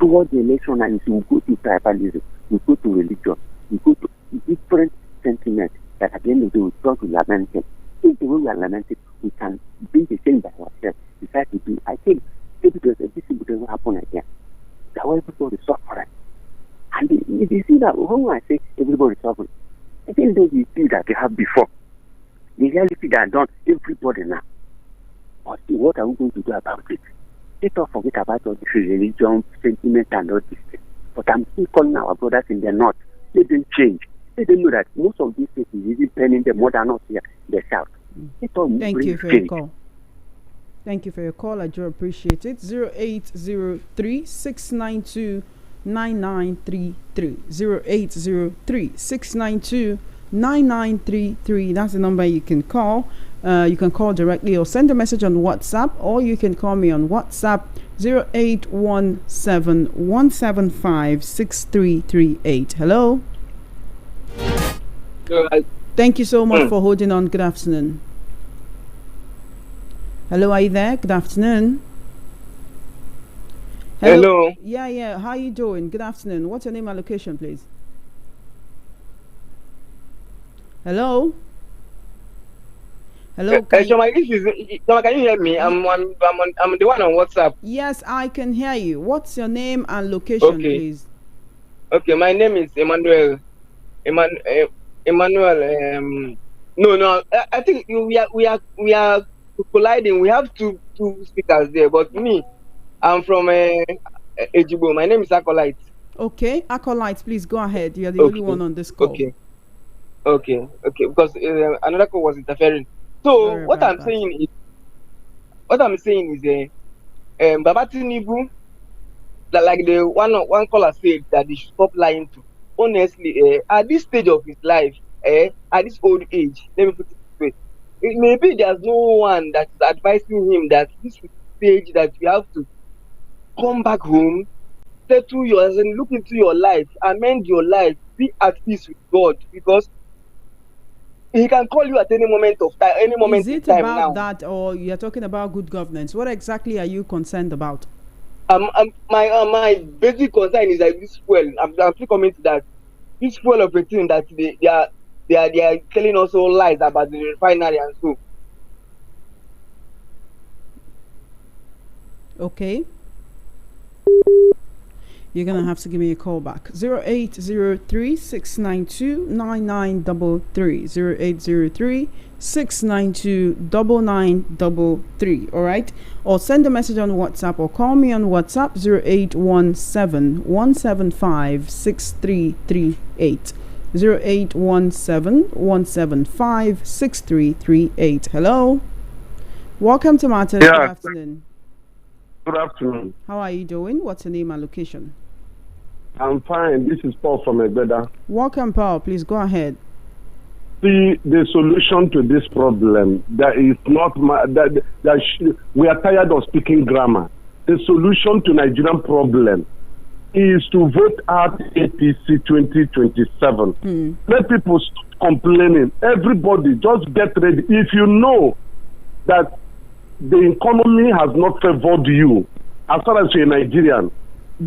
[SPEAKER 7] Towards the election, and we go to tribalism, we go to religion, we go to different sentiments that at the end of the day we try to lament it. If the way we are lamenting, we can be the same by ourselves. Decide to do. I think if this doesn't happen again, that way everybody is suffering. And if you see that, when I say everybody is suffering, I think those you see that they have before. The reality that done everybody now. But what are we going to do about it? Let us forget about all this religion, sentiment, and all this thing. But I'm still calling our brothers in the north. Let them change. Let them know that most of these things is even penning them more than us here in the south.
[SPEAKER 1] Thank you for your call. Thank you for your call. I do appreciate it. 0803-692-9933. 0803-692-9933. That's the number you can call. You can call directly or send a message on WhatsApp, or you can call me on WhatsApp 0817-175-6338. Hello. Thank you so much for holding on. Good afternoon. Hello, are you there? Good afternoon.
[SPEAKER 8] Hello.
[SPEAKER 1] Yeah. How are you doing? Good afternoon. What's your name and location, please? Hello. Hello.
[SPEAKER 8] Can you hear me? I'm the one on WhatsApp.
[SPEAKER 1] Yes, I can hear you. What's your name and location, please?
[SPEAKER 8] Okay, my name is Emmanuel. No. I think we are colliding. We have two speakers there, but me, I'm from Ejibo. My name is Acolyte.
[SPEAKER 1] Okay, Acolyte, please go ahead. You're the only one on this call.
[SPEAKER 8] Okay. Because another call was interfering. So what I'm saying is, Baba Tinubu, like the one caller said, that they should stop lying to. Honestly, at this stage of his life, at this old age, let me put it this way, maybe there's no one that is advising him that this is the stage that you have to come back home, settle yours, and look into your life, amend your life, be at peace with God, because he can call you at any moment of time, any moment
[SPEAKER 1] in time. Is it about that, or you're talking about good governance? What exactly are you concerned about?
[SPEAKER 8] My basic concern is that this fuel. I'm still coming to that. This fuel operating that they are telling us all lies about the refinery and so.
[SPEAKER 1] Okay. You're going to have to give me a call back. 0803-692-9933. 0803-692-9933. All right. Or send a message on WhatsApp or call me on WhatsApp 0817-175-6338. 0817-175-6338. Hello. Welcome to Matters.
[SPEAKER 9] Yeah.
[SPEAKER 1] Good afternoon.
[SPEAKER 9] Good afternoon.
[SPEAKER 1] How are you doing? What's your name and location?
[SPEAKER 9] I'm fine. This is Paul from Egbeda.
[SPEAKER 1] Welcome, Paul. Please go ahead.
[SPEAKER 9] See, the solution to this problem, that is not we are tired of speaking grammar. The solution to Nigerian problem is to vote out APC 2027. Let people stop complaining. Everybody just get ready. If you know that the economy has not favored you, as far as you're a Nigerian,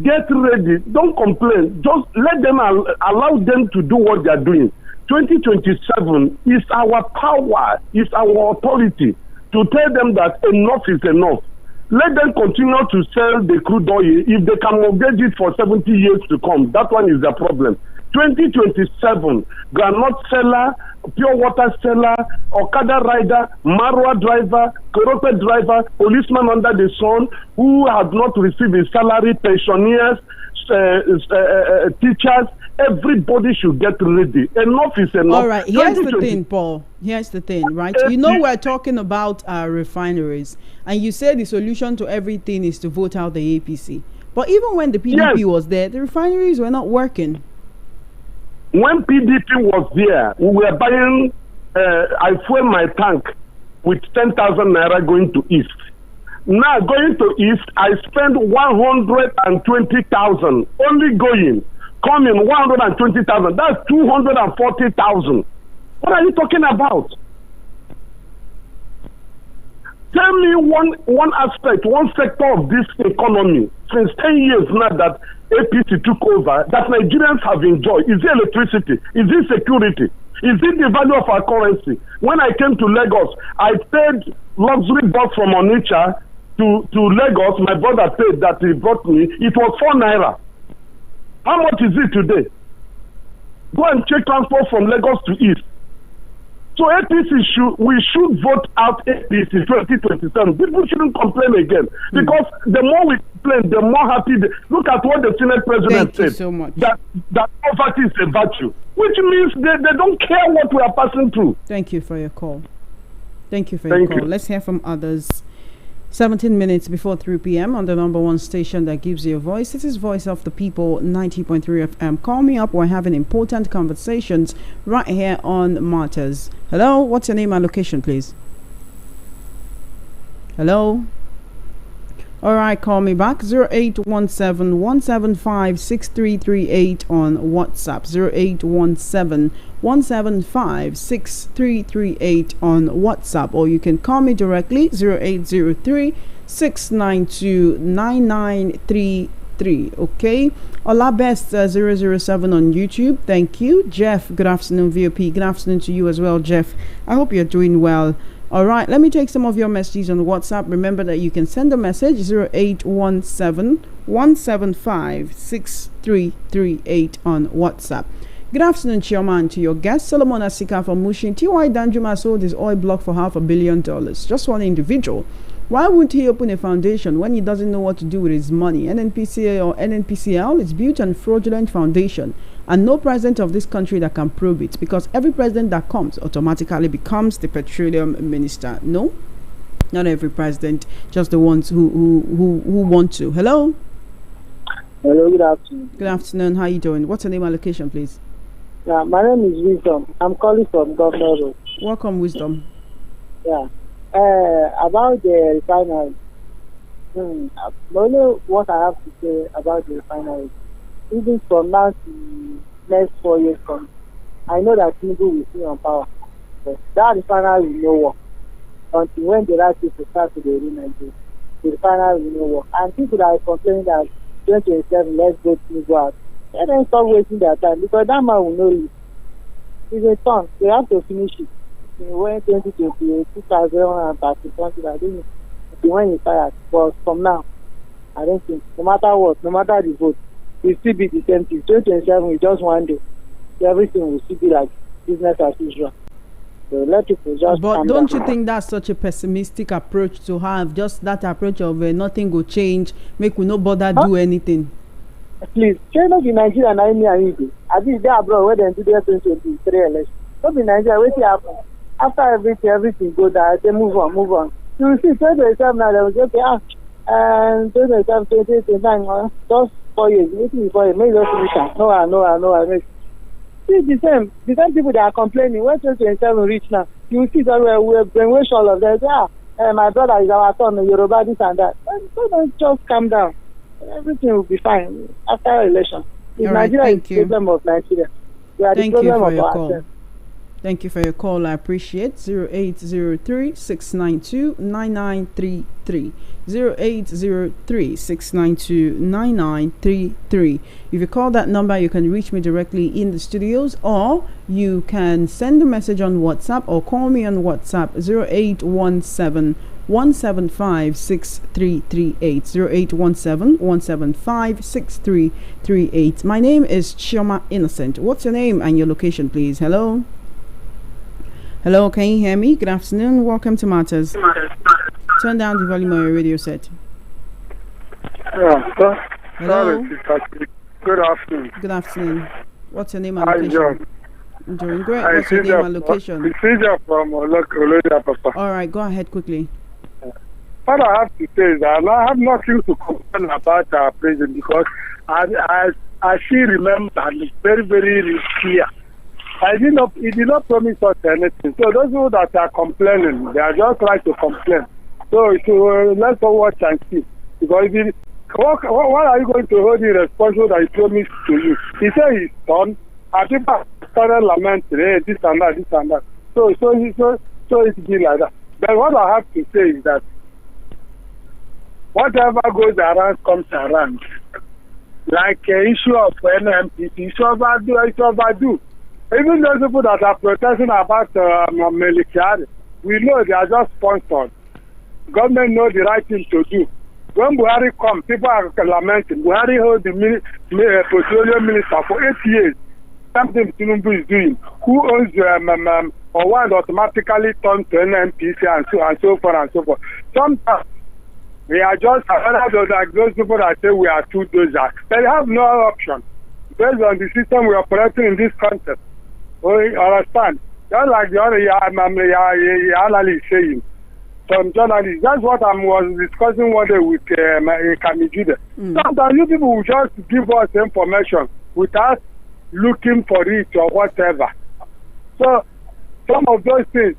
[SPEAKER 9] get ready. Don't complain. Just let them allow them to do what they are doing. 2027 is our power, is our authority to tell them that enough is enough. Let them continue to sell the crude oil. If they can mortgage it for 70 years to come, that one is the problem. 2027, granite seller, pure water seller, Okada rider, Marwa driver, corrupted driver, policeman under the sun who has not received his salary, pensioners, teachers, everybody should get ready. Enough is enough.
[SPEAKER 1] All right, here's the thing, Paul. Here's the thing, right? You know, we're talking about our refineries, and you say the solution to everything is to vote out the APC. But even when the PDP was there, the refineries were not working.
[SPEAKER 9] When PDP was there, we were buying, I fuel my tank with 10,000 naira going to East. Now going to East, I spend 120,000 only going. Coming 120,000. That's 240,000. What are you talking about? Tell me one aspect, one sector of this economy since 10 years now that APC took over that Nigerians have enjoyed. Is it electricity? Is it security? Is it the value of our currency? When I came to Lagos, I paid luxury bus from Onitsha to Lagos. My brother paid that he brought me. It was 4 naira. How much is it today? Go and check transport from Lagos to East. So APC we should vote out APC 2027. People shouldn't complain again. Because the more we complain, the more happy look at what the Senate President said.
[SPEAKER 1] So much.
[SPEAKER 9] That poverty is a virtue. Which means they don't care what we are passing through.
[SPEAKER 1] Thank you for your call. Thank you for your call. Let's hear from others. 17 minutes before 3 p.m. on the number one station that gives you a voice. This is Voice of the People, 90.3 FM. Call me up. We're having important conversations right here on Matters. Hello, what's your name and location, please? Hello? All right, call me back. 0817-175-6338 on WhatsApp. 0817-175-6338 on WhatsApp. Or you can call me directly. 0803-692-9933. Okay. Olabest 007 on YouTube. Thank you. Jeff, good afternoon. VOP, good afternoon to you as well, Jeff. I hope you're doing well. All right, let me take some of your messages on WhatsApp. Remember that you can send a message 0817-175-6338 on WhatsApp. Good afternoon, Chairman, to your guest, Solomon Asika from Mushin. T.Y. Danjuma sold his oil block for $500 million. Just one individual. Why wouldn't he open a foundation when he doesn't know what to do with his money? NNPCA or NNPCL is built on fraudulent foundation, and no president of this country that can prove it, because every president that comes automatically becomes the petroleum minister. No, not every president, just the ones who want to. Hello.
[SPEAKER 10] Hello, good afternoon.
[SPEAKER 1] Good afternoon. How are you doing? What's your name and location, please?
[SPEAKER 10] Yeah, my name is Wisdom. I'm calling from Governor Road.
[SPEAKER 1] Welcome, Wisdom.
[SPEAKER 10] Yeah. About the refinery. Only what I have to say about the refinery. Even from now to next 4 years from, I know that people will see on power. But that refinery will no work until when the right people start to do Nigeria. The refinery will no work. And people that are complaining that 2027, let's go out. Let them stop wasting their time, because that man will know it. It's a turn. They have to finish it. When 2028, 2030, something like this, when he fired. But from now, I don't think, no matter what, no matter the vote, it will still be the same thing. 2027 is just one day. Everything will still be like business as usual. So let people just.
[SPEAKER 1] But don't you think that's such a pessimistic approach to have? Just that approach of nothing will change, make we no bother do anything.
[SPEAKER 10] Please, change not in Nigeria and India and Igbo. At least they abroad where they do their 2023 election. Not in Nigeria, wait till happen. After everything go down, they move on. You will see 2027 now, they will say, okay, and 2027, 2029, just 4 years, maybe before you make those solutions. No, see the same people that are complaining, when 2027 reach now, you will see that we're brainwash all of them. My brother is our son, Yoruba, this and that. So don't just calm down. Everything will be fine after election. Nigeria is the problem of Nigeria. We are the problem of ourselves.
[SPEAKER 1] Thank you for your call. I appreciate 0803-692-9933. 0803-692-9933. If you call that number, you can reach me directly in the studios, or you can send a message on WhatsApp or call me on WhatsApp 0817-175-6338. 0817-175-6338. My name is Chioma Innocent. What's your name and your location, please? Hello? Hello, can you hear me? Good afternoon. Welcome to Matters. Turn down the volume of your radio set.
[SPEAKER 11] Yeah,
[SPEAKER 1] hello.
[SPEAKER 11] Good afternoon.
[SPEAKER 1] Good afternoon. What's your name and location? I'm doing great. What's your name and location?
[SPEAKER 11] It's easier from Olodya, Papa.
[SPEAKER 1] All right, go ahead quickly.
[SPEAKER 11] What I have to say is that I have nothing to complain about our president, because I still remember that it's very, very clear. He did not promise us anything. So those people that are complaining, they are just trying to complain. So let's all watch and see. Because what are you going to hold him responsible that he promised to you? He said he's done, and people started lamenting, hey, this and that, this and that. So it's been like that. But what I have to say is that whatever goes around comes around. Like issue of NNPC, it's overdue. Even those people that are protesting about Mele, we know they are just sponsors. Government knows the right thing to do. When Buhari comes, people are lamenting. Buhari held the petroleum minister for 8 years. Something Tinubu is doing. Who owns or one automatically turned to NNPC and so forth and so forth. Sometimes we are just like those people that say we are too dozer. They have no option based on the system we are operating in this country. We understand. Just like the other analyst saying. Some journalists, that's what I was discussing one day with Kamijide. Sometimes you people will just give us information without looking for it or whatever. So some of those things,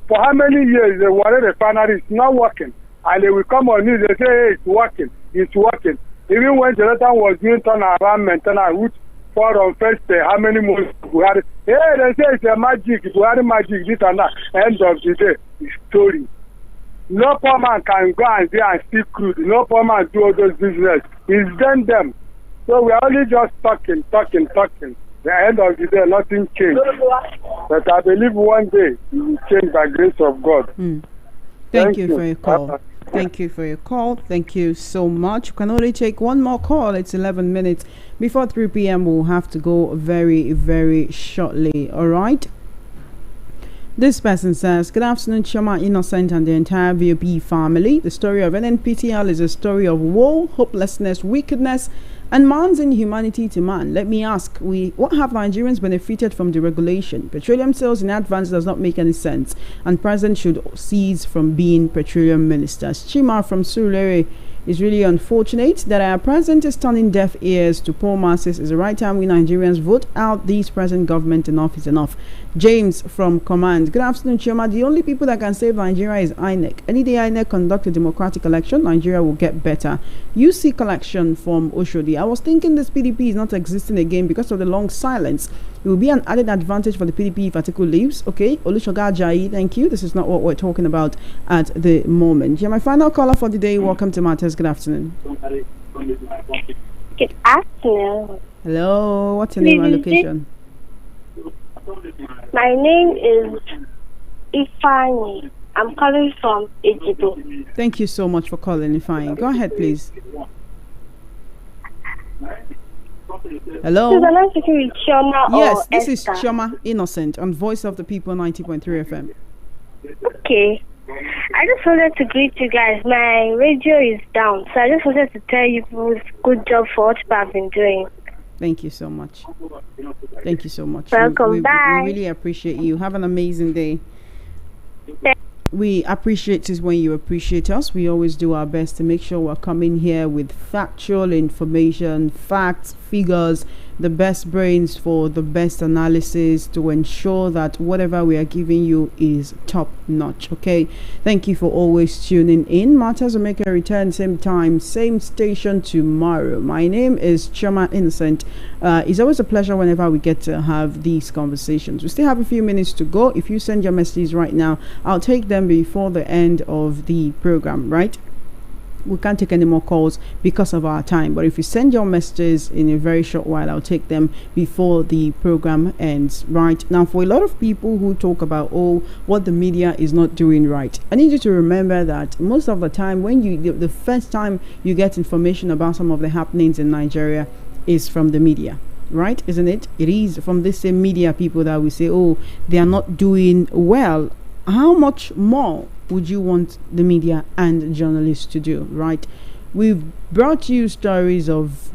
[SPEAKER 11] for how many years the water refinery is not working, and they will come on news, they say, hey, it's working. Even when Jonathan was doing turnaround maintenance, which for on first day, how many months we had? Hey, they say it's a magic, we had magic, this and that. End of the day, it's story. No poor man can go and there and steal crude. No poor man do all those business. It's them. So we are only just talking. The end of the day, nothing changed. But I believe one day it will change by grace of God.
[SPEAKER 1] Thank you for your call. Thank you for your call. Thank you so much. You can only take one more call. It's 11 minutes before 3 p.m. We'll have to go very, very shortly. All right. This person says, good afternoon, Choma Innocent and the entire VOP family. The story of NNPCL is a story of woe, hopelessness, wickedness, and man's inhumanity to man. Let me ask, what have Nigerians benefited from the regulation? Petroleum sales in advance does not make any sense, and President should cease from being petroleum ministers. Chima from Surulere is really unfortunate that our president is turning deaf ears to poor masses. Is the right time we Nigerians vote out this present government. Enough is enough. James from Command. Good afternoon, Chima. The only people that can save Nigeria is INEC. Any day INEC conduct a democratic election, Nigeria will get better. UC collection from Oshodi. I was thinking this PDP is not existing again because of the long silence. It will be an added advantage for the PDP if Atiku leaves. Okay, Olusoga Ajayi, thank you. This is not what we're talking about at the moment. Yeah, my final caller for the day. Welcome to Matters. Good afternoon.
[SPEAKER 12] Good afternoon.
[SPEAKER 1] Hello, what's your name and location?
[SPEAKER 12] My name is Ifani. I'm calling from Egypt.
[SPEAKER 1] Thank you so much for calling, Ifani. Go ahead, please. Hello. Yes, this is Choma Innocent on Voice of the People 90.3 FM.
[SPEAKER 12] Okay. I just wanted to greet you guys. My radio is down, so I just wanted to tell you good job for what I've been doing.
[SPEAKER 1] Thank you so much. Thank you so much.
[SPEAKER 12] Welcome back.
[SPEAKER 1] We really appreciate you. Have an amazing day. We appreciate it when you appreciate us. We always do our best to make sure we're coming here with factual information, facts, figures, the best brains for the best analysis to ensure that whatever we are giving you is top notch. Okay, thank you for always tuning in. Matters will make a return same time, same station tomorrow. My name is Choma Innocent. It's always a pleasure whenever we get to have these conversations. We still have a few minutes to go. If you send your messages right now, I'll take them before the end of the program, right? We can't take any more calls because of our time, but if you send your messages in a very short while, I'll take them before the program ends. Right now, for a lot of people who talk about what the media is not doing right, I need you to remember that most of the time when the first time you get information about some of the happenings in Nigeria is from the media, right? Isn't it? It is from the same media people that we say, they are not doing well. How much more would you want the media and journalists to do, right? We've brought you stories of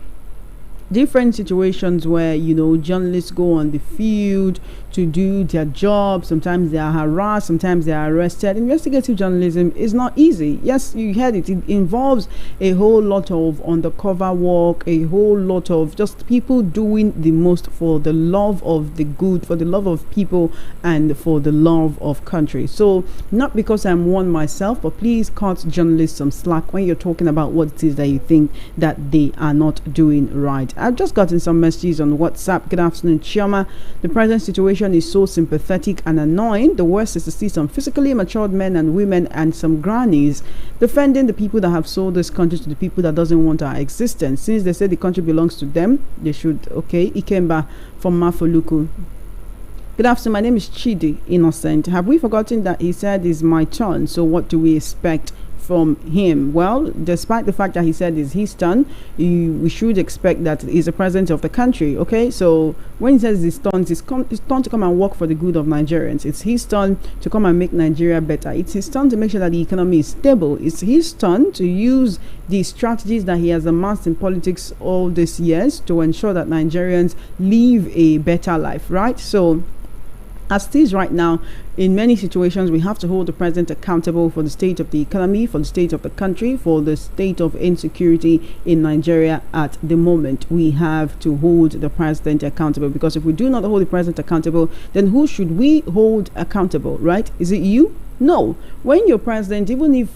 [SPEAKER 1] different situations where journalists go on the field to do their job. Sometimes they are harassed, sometimes they are arrested. Investigative journalism is not easy. Yes, you heard it. It involves a whole lot of undercover work, a whole lot of just people doing the most for the love of the good, for the love of people, and for the love of country. So not because I'm one myself, but please cut journalists some slack when you're talking about what it is that you think that they are not doing right. I've just gotten some messages on WhatsApp. Good afternoon, Chioma. The present situation is so sympathetic and annoying. The worst is to see some physically matured men and women and some grannies defending the people that have sold this country to the people that doesn't want our existence. Since they say the country belongs to them, they should. Okay, Ikemba from Mafoluku. Good afternoon, my name is Chidi Innocent. Have we forgotten that he said it's my turn? So what do we expect from him? Well, despite the fact that he said it's his turn, we should expect that he's the president of the country. Okay, so when he says it's his turn to come and work for the good of Nigerians. It's his turn to come and make Nigeria better. It's his turn to make sure that the economy is stable. It's his turn to use the strategies that he has amassed in politics all these years to ensure that Nigerians live a better life, right? So as it is right now, in many situations, we have to hold the president accountable for the state of the economy, for the state of the country, for the state of insecurity in Nigeria at the moment. We have to hold the president accountable, because if we do not hold the president accountable, then who should we hold accountable, right? Is it you? No. When you're president, even if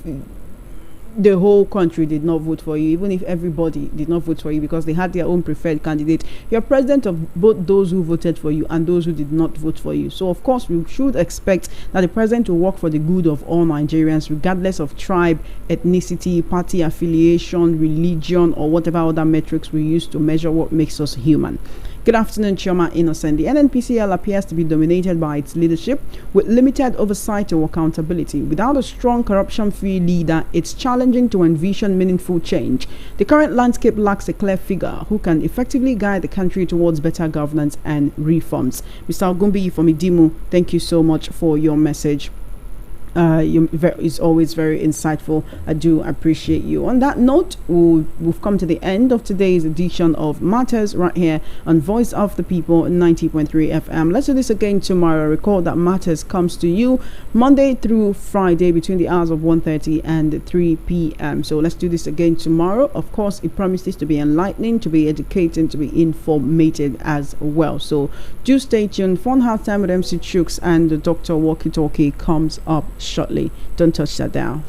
[SPEAKER 1] the whole country did not vote for you, even if everybody did not vote for you because they had their own preferred candidate, you're president of both those who voted for you and those who did not vote for you. So of course we should expect that the president will work for the good of all Nigerians, regardless of tribe, ethnicity, party affiliation, religion, or whatever other metrics we use to measure what makes us human. Good afternoon, Chioma Innocent. The NNPCL appears to be dominated by its leadership with limited oversight or accountability. Without a strong corruption-free leader, it's challenging to envision meaningful change. The current landscape lacks a clear figure who can effectively guide the country towards better governance and reforms. Mr. Ogumbi from Idimu, thank you so much for your message. It's always very insightful. I do appreciate you. On that note, we've come to the end of today's edition of Matters right here on Voice of the People 90.3 FM. Let's do this again tomorrow. Recall that Matters comes to you Monday through Friday between the hours of 1:30 and 3 p.m. So let's do this again tomorrow. Of course, it promises to be enlightening, to be educating, to be informative as well. So do stay tuned. Fun Half Time with MC Chooks and Dr. Walkie Talkie comes up shortly. Don't touch that dial.